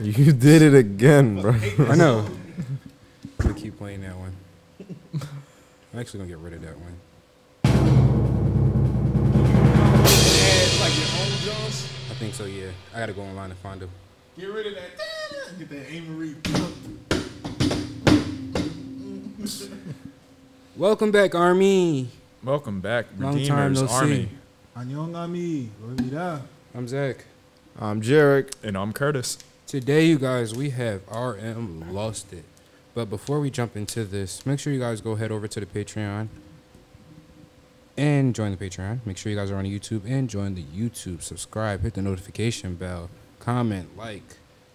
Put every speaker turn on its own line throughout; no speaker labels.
You did it again, bro.
I know. I'm gonna keep playing that one. I'm actually gonna get rid of that one.
Like your own Jones?
I think so, yeah. I gotta go online and find them.
Get rid of that. Get that Amory.
Welcome back, Army.
Welcome back,
Long
Redeemers
time no
Army.
see.
Annyeongami. Olvida.
I'm Zach.
I'm Jarek.
And I'm Curtis.
Today, you guys, we have RM Lost It. But before we jump into this, make sure you guys go head over to the Patreon and join the Patreon. Make sure you guys are on YouTube and join the YouTube. Subscribe, hit the notification bell, comment, like,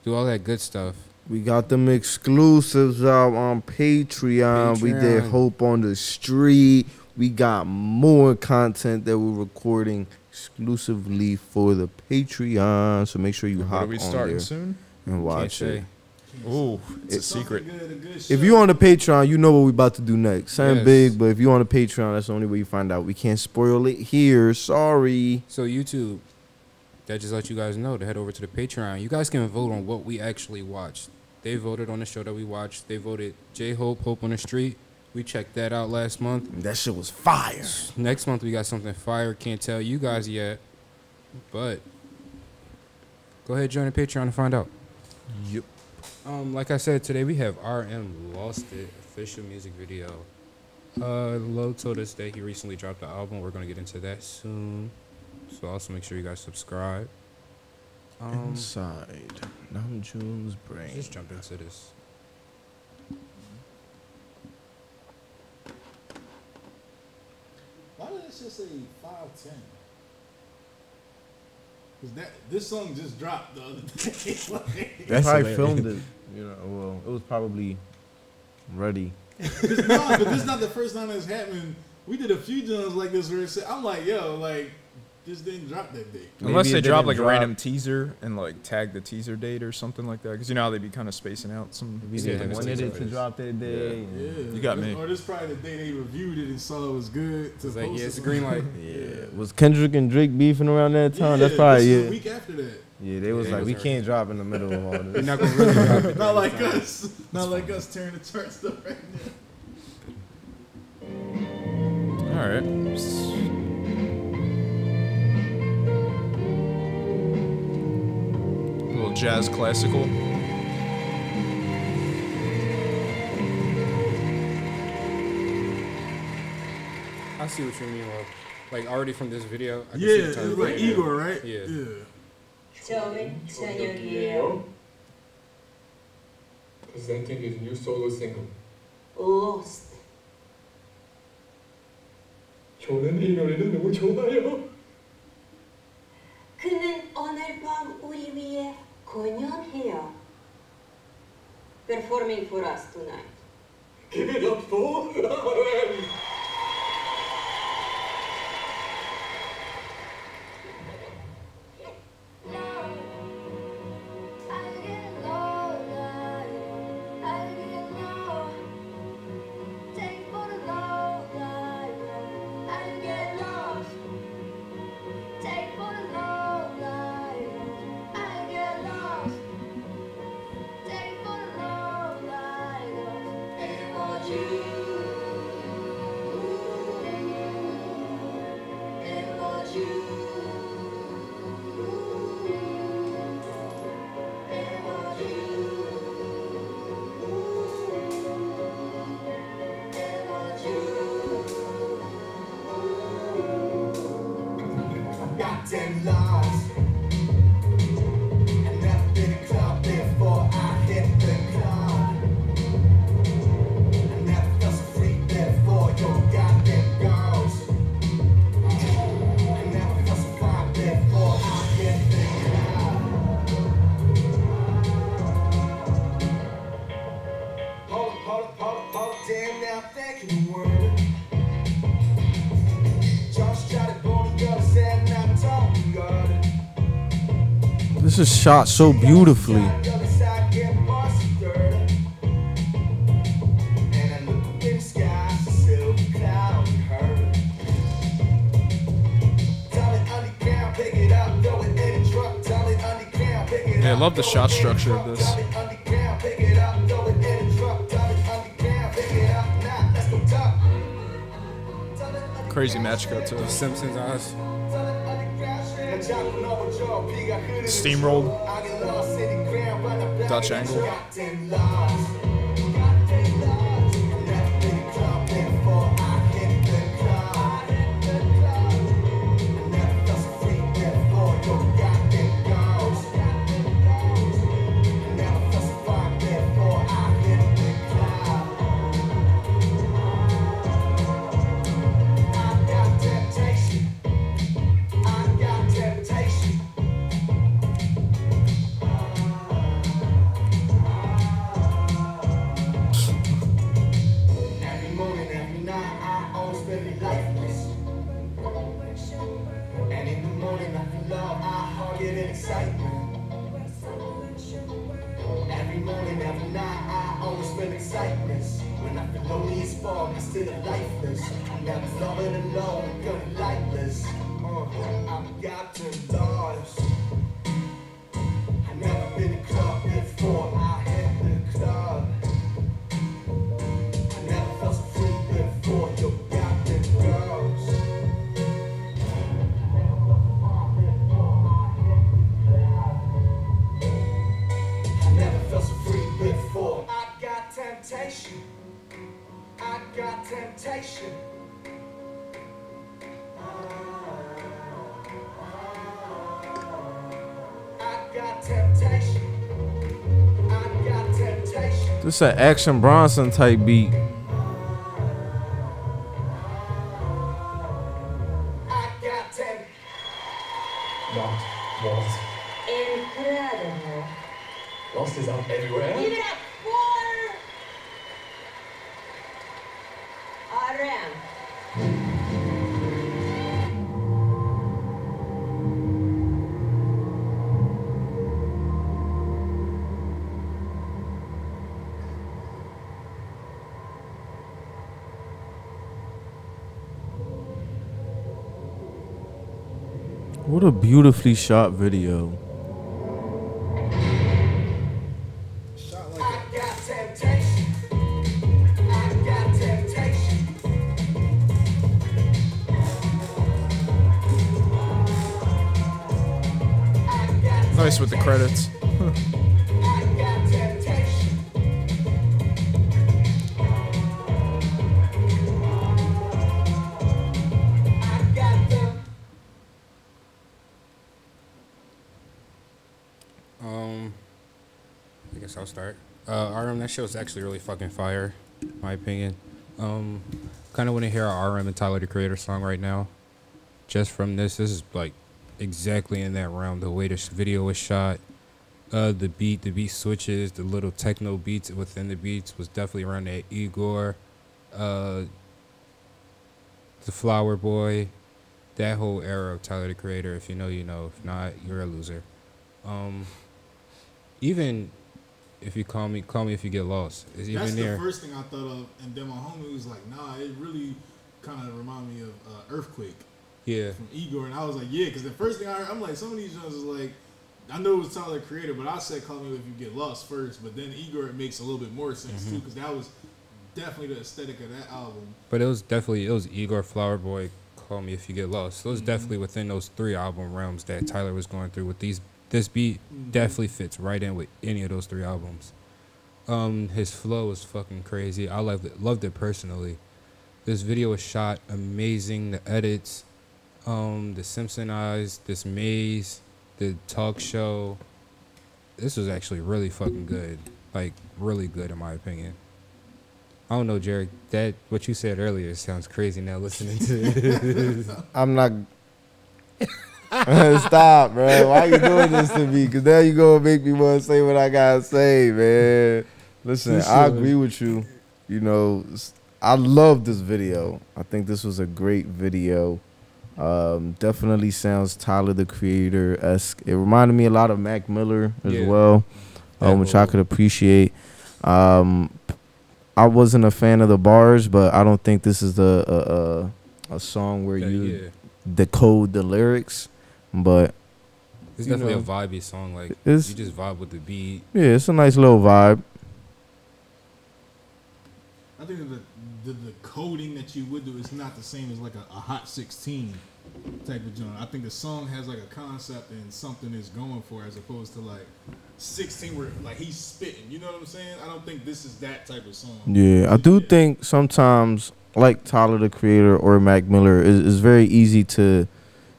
do all that good stuff.
We got them exclusives out on Patreon. We did Hope on the Street. We got more content that we're recording exclusively for the Patreon. So make sure you hop on there. What are we starting soon? And watch it.
Ooh, it's a secret.
If you're on the Patreon, you know what we're about to do next. Sound big, but if you're on the Patreon, that's the only way you find out. We can't spoil it here. Sorry.
So YouTube, that just let you guys know to head over to the Patreon. You guys can vote on what we actually watched. They voted on the show that we watched. They voted J-Hope, Hope on the Street. We checked that out last month.
That shit was fire.
Next month we got something fire. Can't tell you guys yet, but go ahead, join the Patreon and find out.
Yep.
Like I said, today we have RM Lost It official music video. Lo told us that he recently dropped the album. We're gonna get into that soon. So also make sure you guys subscribe.
Inside Namjoon's brain.
Just jump into this.
Why did it just say 510? Because this song just dropped the other day.
They probably filmed it. You know, well, it was probably ready.
But this is not the first time that's happened. We did a few joints like this where I'm like, yo, like, this didn't drop that day.
Unless they drop like a random teaser and like tag the teaser date or something like that. Because you know how they be kind of spacing out some.
They wanted it to drop that day.
Yeah.
You got me.
Or this probably the day they reviewed it and saw it was good.
It's like, yeah, it's a green light.
Yeah. Was Kendrick and Drake beefing around that time?
Yeah,
That's probably
this was a week after that.
Yeah, they was like, we can't drop in the middle of all this.
We're not gonna really drop it.
Not like us. Not like us tearing the chart stuff right now.
All right. A little jazz classical.
I see what you mean, Lo. Like already from this video. I can see
Yeah,
the
it
turn
was like
playing.
Igor, right?
Yeah.
처음엔 저녁이에요.
Presenting his new solo single.
Lost.
저는 이 노래를 너무 좋아요.
그는 오늘 밤 우리 위해 공연해요. Performing for us tonight.
Give it up for RM.
Goddamn lost. And up in the club before I hit the club. I never felt so free before your goddamn girls. I never felt so fine before I hit the club. Hold up, damn now, thank you, word.
This is shot so beautifully.
Yeah, I love the shot structure of this. Crazy match cut too.
Simpsons eyes.
Steamrolled. Dutch angle.
This an Action Bronson type beat.
Incredible.
Lost is out everywhere.
Give it up for RM.
What a beautifully shot video.
Shot like
I got temptation. I got temptation.
Nice with the credits.
I got temptation. I got the
I guess I'll start. RM, that show's actually really fucking fire, in my opinion. Kind of want to hear our RM and Tyler the Creator song right now. Just from this is like exactly in that realm. The way this video was shot, the beat switches, the little techno beats within the beats was definitely around that Igor, the Flower Boy, that whole era of Tyler the Creator. If you know, you know. If not, you're a loser. Even if you call me if you get lost. It's even
that's
there.
the first thing I thought of, and then my homie was like, "Nah, it really kind of reminded me of Earthquake
Yeah.
from Igor," and I was like, "Yeah," because the first thing I heard, I'm like, some of these ones is like, I know it was Tyler the Creator, but I said "Call Me If You Get Lost" first, but then Igor, it makes a little bit more sense too, because that was definitely the aesthetic of that album.
But it was Igor, Flower Boy, Call Me If You Get Lost. So it was definitely within those three album realms that Tyler was going through with these. This beat definitely fits right in with any of those three albums. His flow is fucking crazy. I loved it personally. This video was shot amazing. The edits, the Simpson eyes, this maze, the talk show. This was actually really fucking good. Like really good in my opinion. I don't know, Jared. That what you said earlier sounds crazy now listening to it.
I'm not. Stop, bro. Why you doing this to me? Because now you gonna make me want to say what I gotta say, man. Listen, I agree with you. You know, I love this video. I think this was a great video. Definitely sounds Tyler the Creator-esque. It reminded me a lot of Mac Miller as well, which I could appreciate. I wasn't a fan of the bars, but I don't think this is a song where you decode the lyrics. But
It's
you
definitely
know,
a vibey song. Like
it's
you just vibe with the beat.
yeah, it's a nice little vibe.
I think that the coding that you would do is not the same as like a Hot 16 type of joint. I think the song has like a concept and something is going for, as opposed to like 16 where like he's spitting. You know what I'm saying? I don't think this is that type of song.
Yeah, I do think sometimes, like Tyler the Creator or Mac Miller, is very easy to,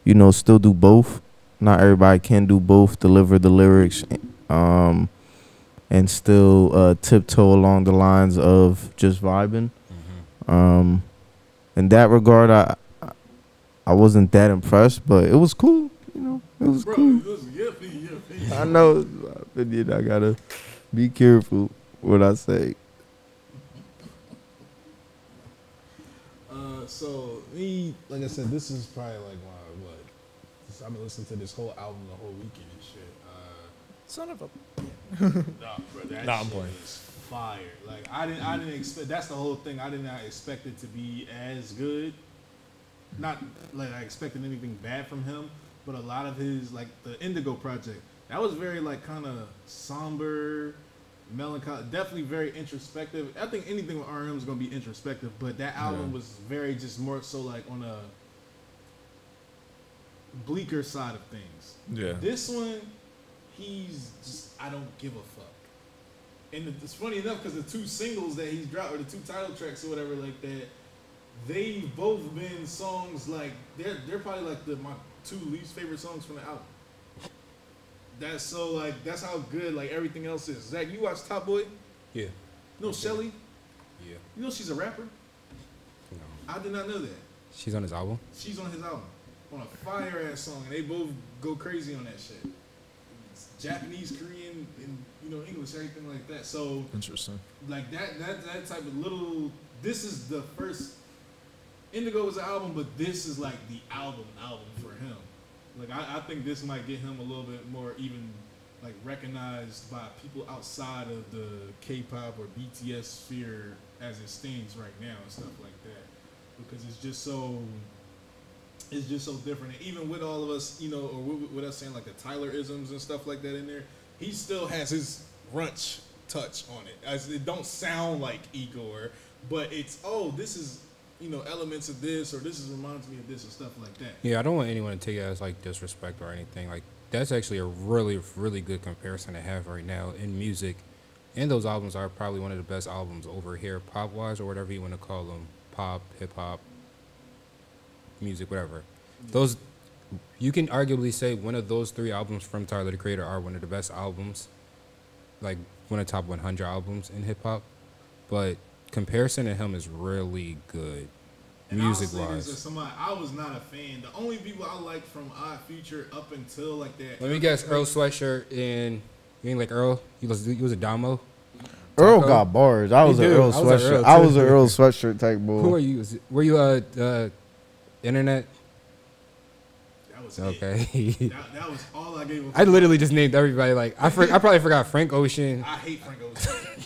you know, still do both. Not everybody can do both, deliver the lyrics, and still tiptoe along the lines of just vibing. In that regard, I wasn't that impressed, but it was cool. You know, it was cool. I know it's my opinion. I gotta be careful what I say.
So me, like I said, this is probably like my what? I've been listening to this whole album the whole weekend and shit.
Son of a.
Nah, bro, that
Nah, I'm
shit
playing.
is fire. Like I didn't expect. That's the whole thing. I did not expect it to be as good. Not like I expected anything bad from him, but a lot of his, like the Indigo project, that was very like kind of somber, melancholy, definitely very introspective. I think anything with RM is gonna be introspective, but that album was very just more so like on a bleaker side of things.
Yeah.
This one, he's just, I don't give a fuck. And it's funny enough because the two singles that he's dropped, or the two title tracks or whatever like that, they've both been songs like they're probably like my two least favorite songs from the album. That's so like that's how good like everything else is. Zach, you watch Top Boy?
Yeah.
You know Shelly?
Yeah.
You know she's a rapper?
No.
I did not know that.
She's on his album.
She's on his album. On a fire ass song, and they both go crazy on that shit. It's Japanese, Korean, and English, everything like that. So
Interesting.
like that type of little. This is the first. Indigo was an album, but this is like the album for him. Like I think this might get him a little bit more even like recognized by people outside of the K-pop or BTS sphere as it stands right now and stuff like that, because it's just so different. And even with all of us, or with us saying like the Tyler isms and stuff like that in there, he still has his brunch touch on it. As it don't sound like Igor, but it's this is elements of this, or this reminds me of this and stuff like that.
Yeah, I don't want anyone to take it as like disrespect or anything. Like that's actually a really, really good comparison to have right now in music. And those albums are probably one of the best albums over here, pop wise or whatever you want to call them, pop, hip hop, music, whatever. Those you can arguably say one of those three albums from Tyler the Creator are one of the best albums, like one of the top 100 albums in hip hop. But comparison to him is really good, music wise.
I was not a fan. The only people I liked from Odd Future up until like that.
Let me guess, Earl Sweatshirt and you ain't like Earl? He was a Damo.
Earl
Taco?
got bars. I was an Earl sweatshirt. I was an Earl sweatshirt type boy.
Who are you? Were you internet?
That was
Okay.
it. That was all I gave a fuck.
I literally just named everybody. Like I probably forgot Frank Ocean.
I hate Frank Ocean.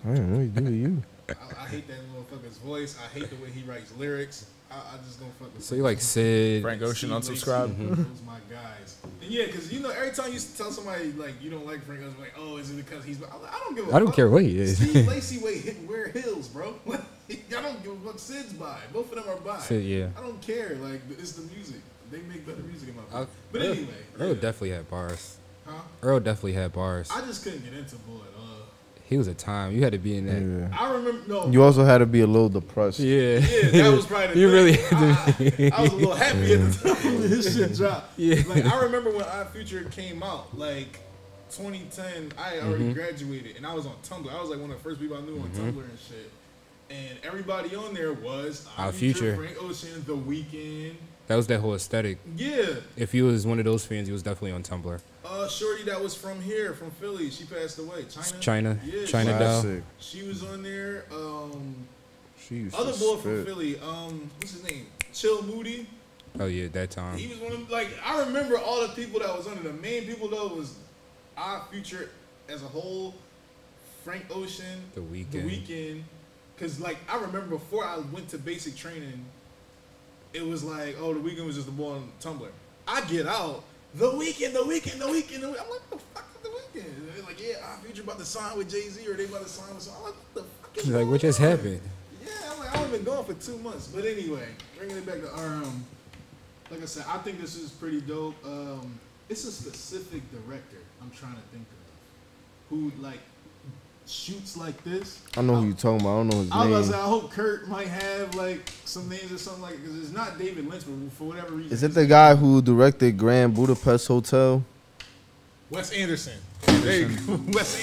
I don't know. You do you.
I hate that motherfucker's voice. I hate the way he writes lyrics. I just don't fuck with.
So you like Sid?
Frank Ocean,
Steve
unsubscribe.
Lacy, those my guys. And yeah, because every time you tell somebody like you don't like Frank Ocean, like, oh, is it because he's? I'm like, I don't give a fuck.
I don't care what he is.
Steve Lacy wear heels, bro. I don't give a fuck. Sid's by. Both of them are by.
Sid, yeah.
I don't care. Like it's the music. They make better music in my opinion. But
Earl,
anyway,
Earl
yeah.
definitely had bars.
Huh?
Earl definitely had bars.
I just couldn't get into Boy at all.
He was a time. You had to be in that.
Yeah.
I remember no.
You also had to be a little depressed.
Yeah.
Yeah, that was probably the
You
thing.
really had to be.
I was a little happy at the time when this shit dropped.
Yeah.
Like I remember when Odd Future came out, like 2010. I already graduated, and I was on Tumblr. I was like one of the first people I knew on Tumblr and shit. And everybody on there was
Odd Future,
Frank Ocean, The Weeknd.
That was that whole aesthetic.
Yeah.
If he was one of those fans, he was definitely on Tumblr.
Shorty that was from here, from Philly. She passed away.
China.
Yeah,
China doll.
Classic.
She was on there.
She used
Other
to
boy from
spit.
Philly. What's his name? Chill Moody.
Oh yeah, that time.
He was one of them. Like I remember all the people that was on it. The main people though was Odd Future as a whole, Frank Ocean,
The Weeknd.
The Weeknd. Cause like I remember before I went to basic training, it was like, oh, The Weeknd was just a boy on Tumblr. I get out, The Weeknd. I'm like, what the fuck is The Weeknd? They're like, yeah, Future about to sign with Jay-Z, or they about to sign with someone. I'm like, what the fuck is
He's like, what just
going on?
happened?
Yeah, I'm like, I've been gone for 2 months. But anyway, bringing it back to RM, like I said, I think this is pretty dope. It's a specific director I'm trying to think of who like shoots like this.
I know who you're talking about. I don't know his
I was
name.
gonna say, I hope Kurt might have like some names or something like it, because it's not David Lynch, but for whatever reason.
Is it the guy who directed Grand Budapest Hotel?
Wes Anderson. There you go. Wes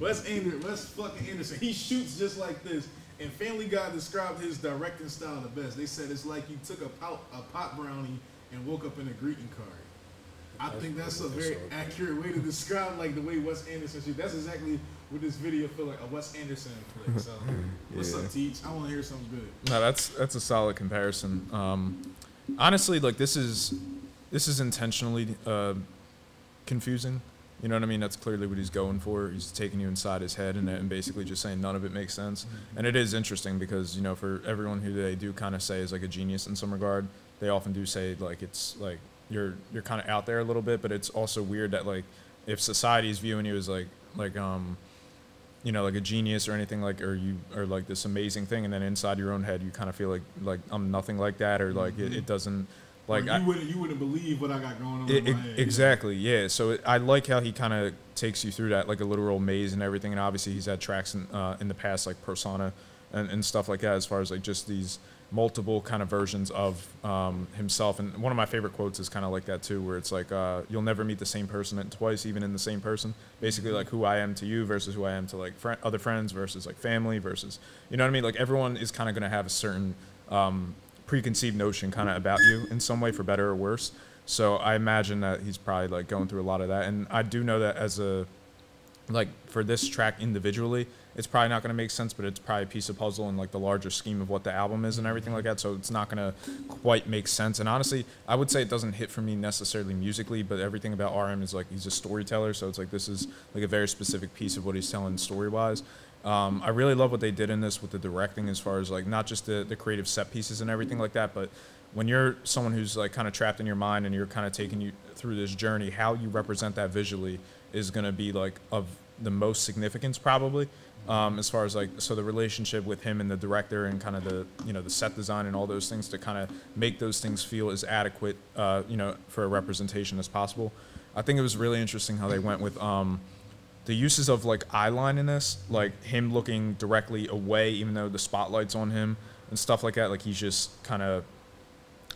fucking Anderson. He shoots just like this. And Family Guy described his directing style the best. They said it's like you took a pot brownie and woke up in a greeting card. I think that's a very accurate way to describe like the way Wes Anderson shoots. That's exactly what this video feel like, a Wes Anderson flick. So, what's up, Teach? I want to hear something good.
No, that's a solid comparison. Honestly, like this is intentionally confusing. You know what I mean? That's clearly what he's going for. He's taking you inside his head and basically just saying none of it makes sense. And it is interesting because, you know, for everyone who they do kind of say is like a genius in some regard, they often do say like it's like you're kind of out there a little bit, but it's also weird that like if society is viewing you as like you know, like a genius or anything like, or you are like this amazing thing, and then inside your own head you kind of feel like I'm nothing like that, or like it doesn't. Like
you wouldn't believe what I got going on in my head.
Exactly, yeah. So I like how he kind of takes you through that, like a literal maze and everything. And obviously he's had tracks in the past, like Persona and stuff like that, as far as like just these multiple kind of versions of himself. And one of my favorite quotes is kind of like that too, where it's like, you'll never meet the same person twice, even in the same person. Basically, like who I am to you versus who I am to like other friends versus like family versus, you know what I mean? Like everyone is kind of going to have a certain preconceived notion kind of about you in some way, for better or worse. So I imagine that he's probably like going through a lot of that. And I do know that as a, like for this track individually, it's probably not going to make sense, but it's probably a piece of puzzle in like the larger scheme of what the album is and everything like that. So it's not going to quite make sense. And honestly, I would say it doesn't hit for me necessarily musically, but everything about RM is like, he's a storyteller. So it's like, this is like a very specific piece of what he's telling story wise. I really love what they did in this with the directing, as far as like not just the creative set pieces and everything like that, but when you're someone who's like kind of trapped in your mind and you're kind of taking you through this journey, how you represent that visually is going to be like of the most significance probably, as far as like, so the relationship with him and the director and kind of the, you know, the set design and all those things to kind of make those things feel as adequate, you know, for a representation as possible. I think it was really interesting how they went with the uses of like eyeline in this, like him looking directly away even though the spotlight's on him and stuff like that. Like he's just kind of,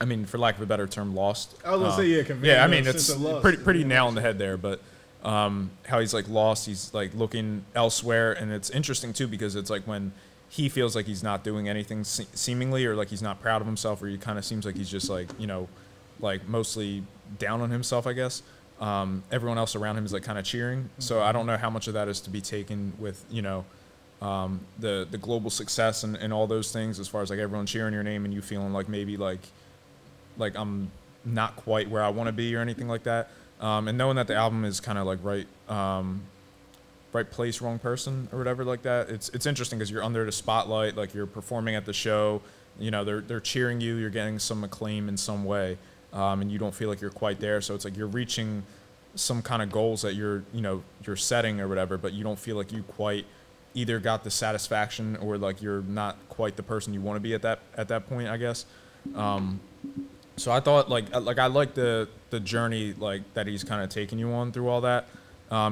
I mean, for lack of a better term, lost.
I was gonna say, yeah,
yeah. I mean, it's pretty nail on the head there. But how he's like lost, he's like looking elsewhere, and it's interesting too because it's like when he feels like he's not doing anything seemingly, or like he's not proud of himself, or he kind of seems like he's just like, you know, like mostly down on himself, I guess. Everyone else around him is like kind of cheering. So I don't know how much of that is to be taken with, you know, the global success and all those things, as far as like everyone cheering your name and you feeling like maybe like I'm not quite where I want to be or anything like that. And knowing that the album is kind of like right place, wrong person or whatever like that. It's interesting because you're under the spotlight, like you're performing at the show, you know, they're cheering you, you're getting some acclaim in some way. And you don't feel like you're quite there. So it's like you're reaching some kind of goals that you're setting or whatever, but you don't feel like you quite either got the satisfaction or like you're not quite the person you want to be at that point, I guess. So I thought like I like the journey like that he's kind of taking you on through all that.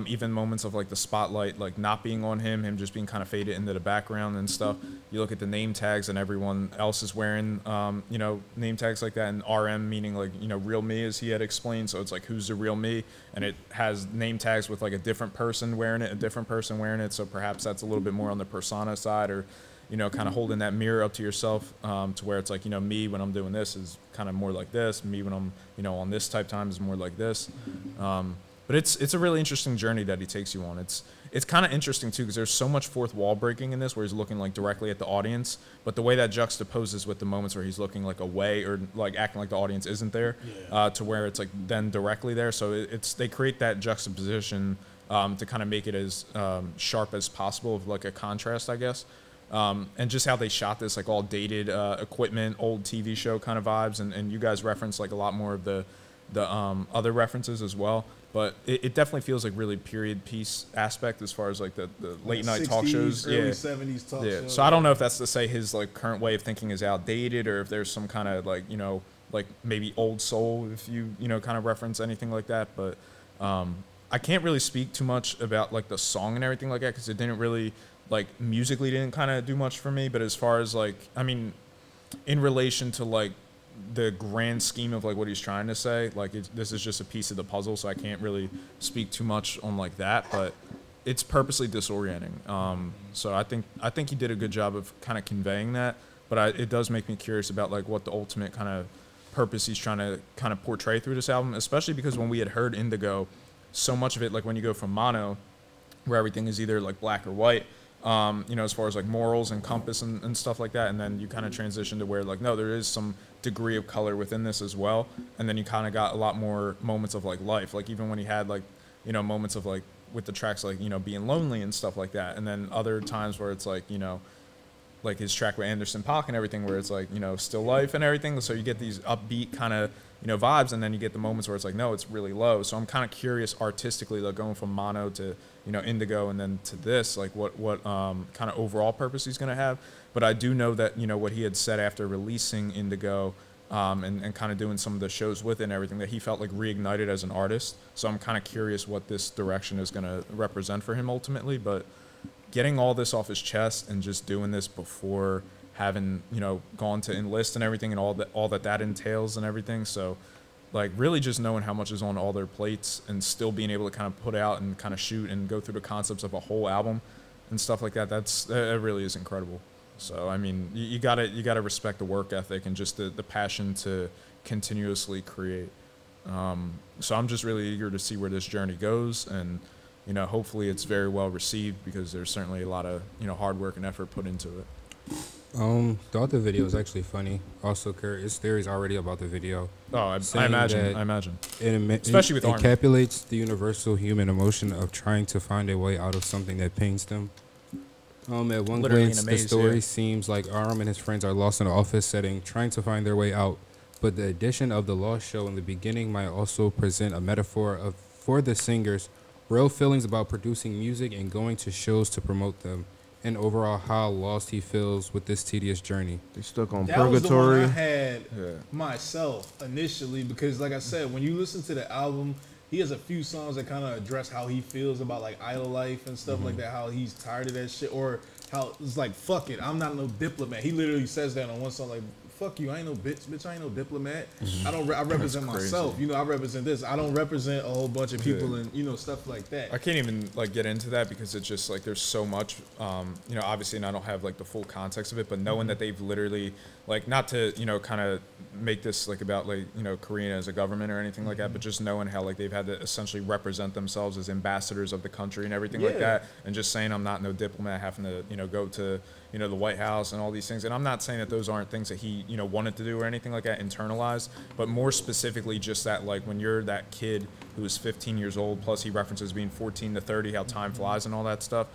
Even moments of like the spotlight like not being on him just being kind of faded into the background and stuff. You look at the name tags and everyone else is wearing you know, name tags like that, and RM meaning like, you know, real me, as he had explained. So it's like, who's the real me? And it has name tags with like a different person wearing it, so perhaps that's a little bit more on the persona side, or, you know, kind of holding that mirror up to yourself, to where it's like, you know, me when I'm doing this is kind of more like this, me when I'm, you know, on this type time is more like this. But it's a really interesting journey that he takes you on. It's kind of interesting too because there's so much fourth wall breaking in this, where he's looking like directly at the audience, but the way that juxtaposes with the moments where he's looking like away or like acting like the audience isn't there, to where it's like then directly there. So they create that juxtaposition to kind of make it as sharp as possible, of like a contrast, I guess. And just how they shot this, like all dated equipment, old TV show kind of vibes, and you guys referenced like a lot more of the the other references as well. But it definitely feels like really period piece aspect as far as like the late night talk
60s,
shows.
early 70s talk shows.
So I don't know if that's to say his like current way of thinking is outdated, or if there's some kind of like, like maybe old soul, if you kind of reference anything like that. But I can't really speak too much about like the song and everything like that, because it didn't really like musically didn't kind of do much for me. But as far as like, I mean, in relation to like the grand scheme of like what he's trying to say, like this is just a piece of the puzzle, so I can't really speak too much on like that, but it's purposely disorienting. So I think he did a good job of kind of conveying that, but it does make me curious about like what the ultimate kind of purpose he's trying to kind of portray through this album, especially because when we had heard Indigo, so much of it, like when you go from mono, where everything is either like black or white, as far as like morals and compass and stuff like that, and then you kind of transition to where like, no, there is some degree of color within this as well, and then you kind of got a lot more moments of like life, like even when he had like moments of like with the tracks like being lonely and stuff like that, and then other times where it's like like his track with Anderson .Paak and everything, where it's like still life and everything, so you get these upbeat kind of vibes, and then you get the moments where it's like, no, it's really low. So I'm kind of curious artistically, like going from mono to Indigo and then to this, like what kind of overall purpose he's gonna have. But I do know that what he had said after releasing Indigo, and kind of doing some of the shows with it and everything, that he felt like reignited as an artist. So I'm kind of curious what this direction is gonna represent for him ultimately. But getting all this off his chest and just doing this before having gone to enlist and everything, and all that entails and everything, so like really just knowing how much is on all their plates and still being able to kind of put out and kind of shoot and go through the concepts of a whole album and stuff like that, that really is incredible. So I mean, you gotta respect the work ethic and just the passion to continuously create. So I'm just really eager to see where this journey goes, and hopefully it's very well received, because there's certainly a lot of hard work and effort put into it.
The other video is actually funny. Also, Kurt, his theory's already about the video.
Oh, I imagine.
Especially
with
it
Armin.
encapsulates the universal human emotion of trying to find a way out of something that pains them. At one
Literally
glance,
in a
the
maze,
story
yeah.
seems like Aram and his friends are lost in an office setting, trying to find their way out. But the addition of the lost show in the beginning might also present a metaphor for the singers' real feelings about producing music and going to shows to promote them, and overall how lost he feels with this tedious journey.
They stuck on
That
Purgatory.
was the one I had myself initially, because like I said, when you listen to the album, he has a few songs that kind of address how he feels about like idol life and stuff like that, how he's tired of that shit, or how it's like, fuck it, I'm not no diplomat. He literally says that on one song, like, fuck you, I ain't no bitch, I ain't no diplomat. I represent myself, I represent this. I don't represent a whole bunch of people and stuff like that.
I can't even like get into that, because it's just like there's so much, obviously, and I don't have like the full context of it, but knowing that they've literally like, not to kind of make this like about like Korea as a government or anything like that, but just knowing how like they've had to essentially represent themselves as ambassadors of the country and everything like that, and just saying I'm not no diplomat, having to go to the White House and all these things. And I'm not saying that those aren't things that he wanted to do or anything like that, internalized, but more specifically just that like when you're that kid who is 15 years old, plus he references being 14 to 30, how time flies and all that stuff.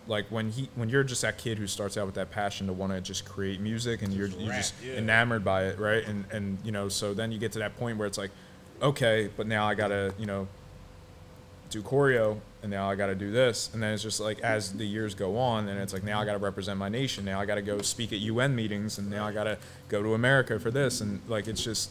Like when you're just that kid who starts out with that passion to want to just create music, and you're just enamored by it, right? And so then you get to that point where it's like, okay, but now I gotta do choreo, and now I gotta do this, and then it's just like as the years go on, and it's like now I gotta represent my nation, now I gotta go speak at UN meetings, and now I gotta go to America for this, and like it's just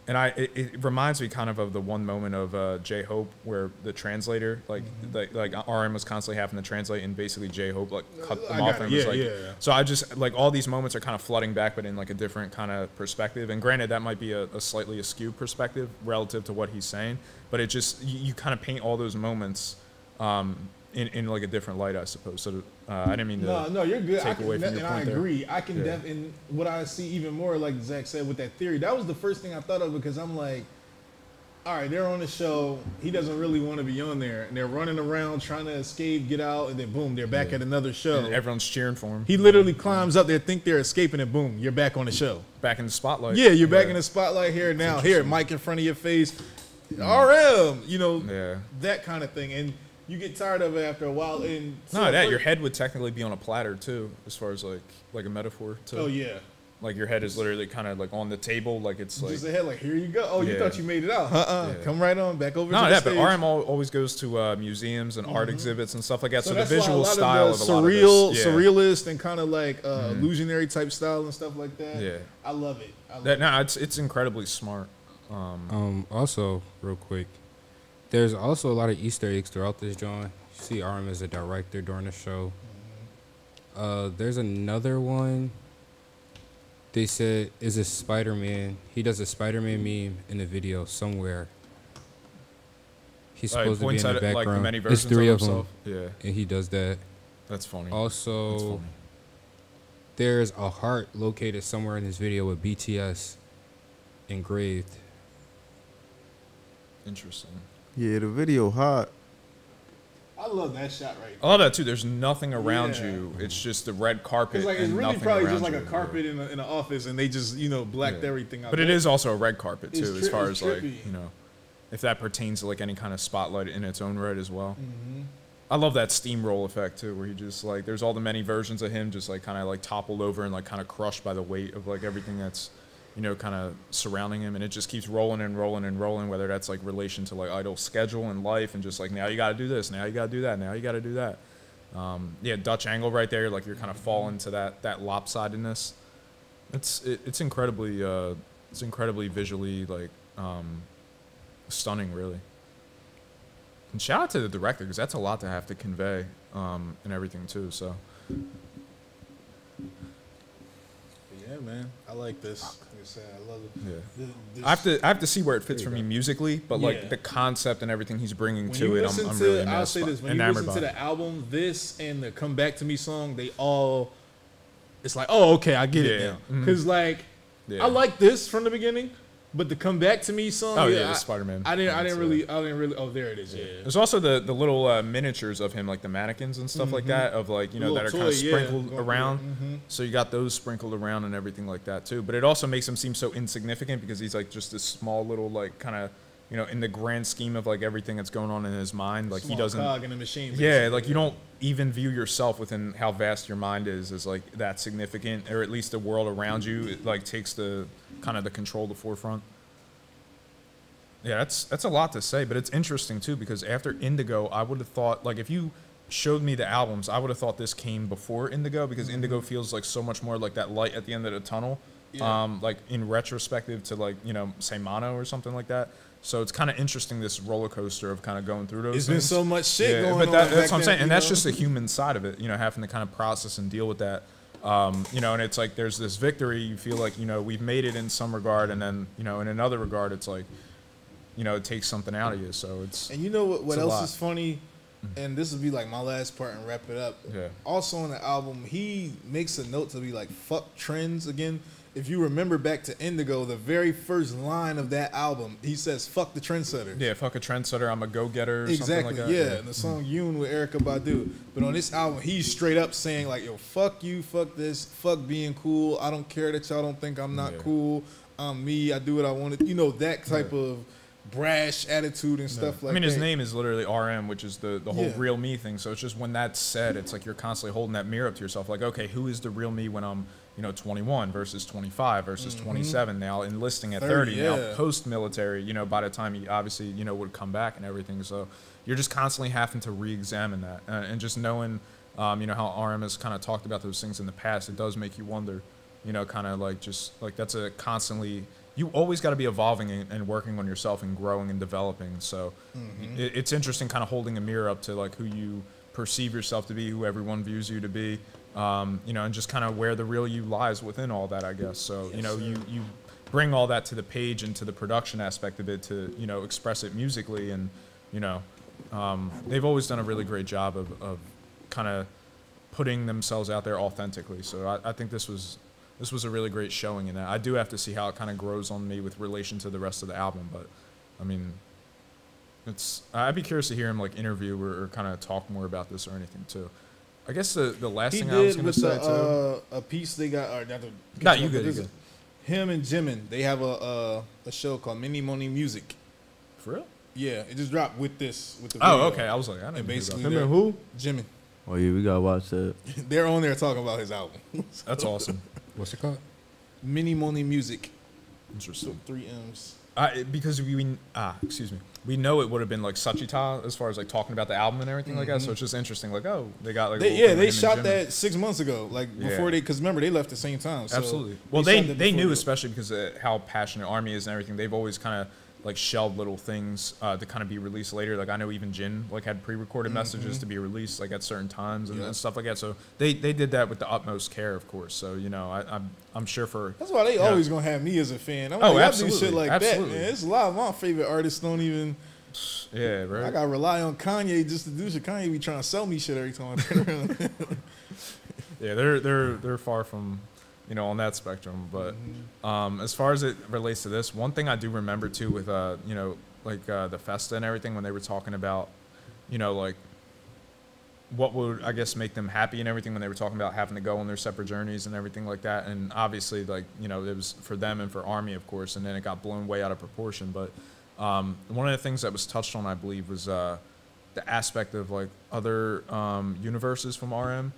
and it reminds me kind of the one moment of J-Hope, where the translator like RM was constantly having to translate, and basically J-Hope like cut them off, and it was like so I just like all these moments are kind of flooding back, but in like a different kind of perspective, and granted that might be a slightly askew perspective relative to what he's saying, but it just you kind of paint all those moments in like a different light, I suppose. So I didn't mean to
no, you're good.
take away from your point there.
I agree. I can and what I see even more, like Zach said with that theory, that was the first thing I thought of, because I'm like, all right, they're on the show. He doesn't really want to be on there, and they're running around trying to escape, get out, and then boom, they're back at another show.
And everyone's cheering for him.
He literally climbs up there, think they're escaping, and boom, you're back on the show.
Back in the spotlight.
Yeah, you're back in the spotlight here now. Here, mic in front of your face. RM, that kind of thing. And you get tired of it after a while. And
no, your head would technically be on a platter too, as far as like a metaphor too.
Oh yeah.
Like your head is literally kind of like on the table, like it's like
Just ahead, like here you go. Oh, you
Yeah.
thought you made it out?
Yeah.
Come right on back over.
no,
to the
yeah,
stage.
but RM always goes to museums and art exhibits and stuff like that. So, the
that's why
visual
a lot
style
of
of
the
a lot of
surreal,
this,
surrealist, and kind of like illusionary type style and stuff like that.
Yeah.
I love it. I love
That,
it.
no, it's incredibly smart.
Also, real quick, there's also a lot of Easter eggs throughout this joint. You see RM as a director during the show. There's another one. They said is a Spider-Man. He does a Spider-Man meme in the video somewhere. He's supposed to be in the
Like the
background.
many
There's
versions
3
of
of them,
himself. Yeah,
and he does that.
that's funny. That's
Also,
funny.
there's a heart located somewhere in this video with BTS engraved.
Interesting.
Yeah, the video hot.
I love that shot right
I love that too. There's nothing around
Yeah.
you. It's just the red carpet.
It's like it's
and
really
nothing
probably
around
just like
you.
a carpet in an office, and they just blacked
Yeah.
everything out.
But it is also a red carpet too,
It's
as far
it's
as like
trippy.
if that pertains to like any kind of spotlight in its own right as well.
Mm-hmm.
I love that steamroll effect too, where he just like there's all the many versions of him just like kind of like toppled over and like kind of crushed by the weight of like everything that's kind of surrounding him, and it just keeps rolling and rolling and rolling. Whether that's like relation to like idle schedule and life, and just like now you got to do this, now you got to do that, now you got to do that. Yeah, Dutch angle right there, like you're kind of falling to that lopsidedness. It's incredibly visually like stunning, really. And shout out to the director, because that's a lot to have to convey and everything too. So
Yeah, man, I like this. Like I said, I love it.
yeah.
This-
I have to see where it fits for me musically, but
Yeah.
like the concept and everything he's bringing
When
to
you
it,
listen
I'm
to,
really
I'll say this: when you
enamored
listen to
by.
the album, this and the "Come Back to Me" song, they all, it's like, oh, okay, I get it
Yeah.
now. Because like,
Yeah.
I like this from the beginning, but the "Come Back to Me" song,
Oh, yeah, the
I-
Spider-Man.
I didn't
That's,
really. Oh, there it is. Yeah.
There's also the little miniatures of him, like the mannequins and stuff like that, of like
Little
that are kind
toy,
of
yeah,
sprinkled
going through
around.
it.
So you got those sprinkled around and everything like that too. But it also makes him seem so insignificant because he's like just this small little like kind of in the grand scheme of like everything that's going on in his mind. Like
Small
he doesn't.
cog in the machine.
Yeah,
basically.
like you don't even view yourself within how vast your mind is as like that significant, or at least the world around you. It like takes the kind of the control to the forefront. Yeah, that's a lot to say, but it's interesting too because after Indigo, I would have thought like if you showed me the albums, I would have thought this came before Indigo because Indigo feels like so much more like that light at the end of the tunnel.
Yeah.
Like in retrospective to like say Mono or something like that. So it's kind of interesting this roller coaster of kind of going through those.
It's
things.
been so much shit going
but
on.
that's
back
what I'm
then,
saying, and that's
you
just
know?
the human side of it. Having to kind of process and deal with that. And it's like there's this victory. You feel like we've made it in some regard, and then in another regard, it's like it takes something out of you. So it's
And you know what
it's a
else
lot.
is funny? And this will be like my last part and wrap it up.
Yeah.
Also on the album, he makes a note to be like, fuck trends again. If you remember back to Indigo, the very first line of that album, he says, fuck the trendsetters.
yeah, fuck a trendsetter. I'm a go-getter. Or
Exactly,
something like that.
yeah. And the song Yoon with Erica Badu. But on this album, he's straight up saying like, yo, fuck you, fuck this, fuck being cool. I don't care that y'all don't think I'm not
Yeah.
cool. I'm me. I do what I want to. That type of brash attitude and stuff like that.
I mean, his name is literally RM, which is the whole
Yeah.
real me thing. So it's just when that's said, it's like you're constantly holding that mirror up to yourself. Like, okay, who is the real me when I'm 21 versus 25 versus 27 now, enlisting at 30 now,
yeah.
post-military, by the time he obviously, would come back and everything. So you're just constantly having to re-examine that. And just knowing, how RM has kind of talked about those things in the past, it does make you wonder, kind of like just like that's a constantly, you always got to be evolving and working on yourself and growing and developing. So it's interesting kind of holding a mirror up to like who you perceive yourself to be, who everyone views you to be. And just kind of where the real you lies within all that, I guess. So, you bring all that to the page and to the production aspect of it to, express it musically. And, they've always done a really great job of kind of putting themselves out there authentically. So I think this was a really great showing in that. I do have to see how it kind of grows on me with relation to the rest of the album. But, I mean, I'd be curious to hear him like interview or kind of talk more about this or anything too. I guess the last
He
thing I was
did
going to
with
say too.
a piece they got. Or not the,
Nah, you good, you good.
Him and Jimin, they have a show called Mini Money Music.
For real?
Yeah, it just dropped with the video.
Oh, okay. I was like, I
And
didn't know
basically,
about
Him and who?
Jimin.
Oh yeah, we gotta watch that.
They're on there talking about his album.
that. That's awesome.
What's it called?
Mini Money Music.
Interesting.
3 M's.
Because we know it would have been like Sachita as far as like talking about the album and everything like that. So it's just interesting. Like, oh, they got like
they shot that 6 months ago, like before because remember they left at the same time. So
absolutely. Well, they knew, especially because of how passionate Army is and everything. They've always kind of like shelved little things to kind of be released later. Like I know even Jin like had pre-recorded messages to be released like at certain times and stuff like that. So they did that with the utmost care, of course. So you know I'm sure for
that's why they always gonna have me as a fan. I'm like, absolutely, do shit like that, man. It's a lot of my favorite artists don't even.
Yeah, right.
I gotta rely on Kanye just to do shit. Kanye be trying to sell me shit every time I turn around.
Yeah, they're far from, you know, on that spectrum. But as far as it relates to this, one thing I do remember too with you know, like the Festa and everything when they were talking about, you know, like what would I guess make them happy and everything when they were talking about having to go on their separate journeys and everything like that. And obviously, like, you know, it was for them and for Army, of course, and then it got blown way out of proportion. But one of the things that was touched on, I believe, was the aspect of like other universes from RM.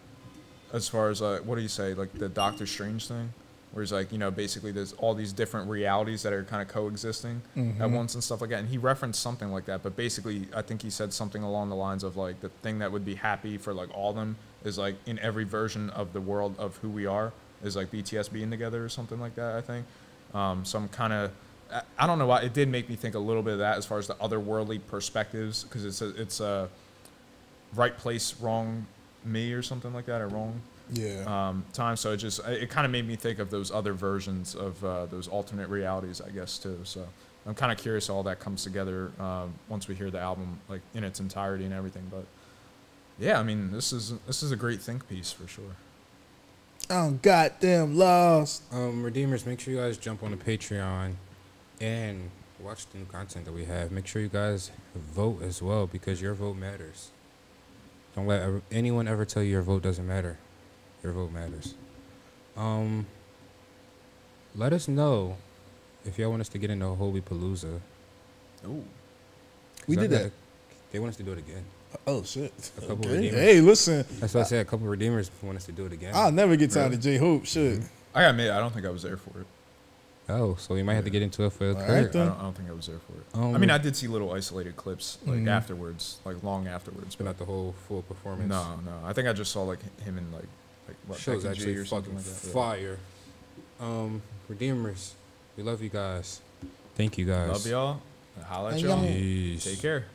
As far as what do you say, like the Doctor Strange thing, where he's like, you know, basically there's all these different realities that are kind of coexisting at once and stuff like that. And he referenced something like that, but basically I think he said something along the lines of like the thing that would be happy for like all of them is like in every version of the world of who we are is like BTS being together or something like that, I think. So I'm kind of, I don't know why, it did make me think a little bit of that as far as the otherworldly perspectives, because it's a right place, wrong me or something like that, or wrong time. So it kind of made me think of those other versions of those alternate realities, I guess, too. So I'm kind of curious how all that comes together once we hear the album like in its entirety and everything. But yeah, I mean, this is a great think piece for sure.
I'm goddamn lost.
Redeemers, make sure you guys jump on the Patreon and watch the new content that we have. Make sure you guys vote as well, because your vote matters. Don't let anyone ever tell you your vote doesn't matter. Your vote matters. Let us know if y'all want us to get into Holy Palooza.
Oh,
we did that.
They want us to do it again.
Oh shit!
A couple redeemers.
Hey, listen.
That's what I said. A couple redeemers want us to do it again.
I'll never get tired of J Hope. Shit.
I gotta admit, I don't think I was there for it.
Oh, so we might have to get into it for
Right,
Kurt.
I don't think I was there for it. I mean, I did see little isolated clips like afterwards, like long afterwards,
but not the whole full performance.
No. I think I just saw like him in like what,
show's
Becky G
actually
or something
fucking
like that.
fire. Redeemers, we love you guys. Thank you guys.
Love y'all. Holla at y'all.
Peace.
Take care.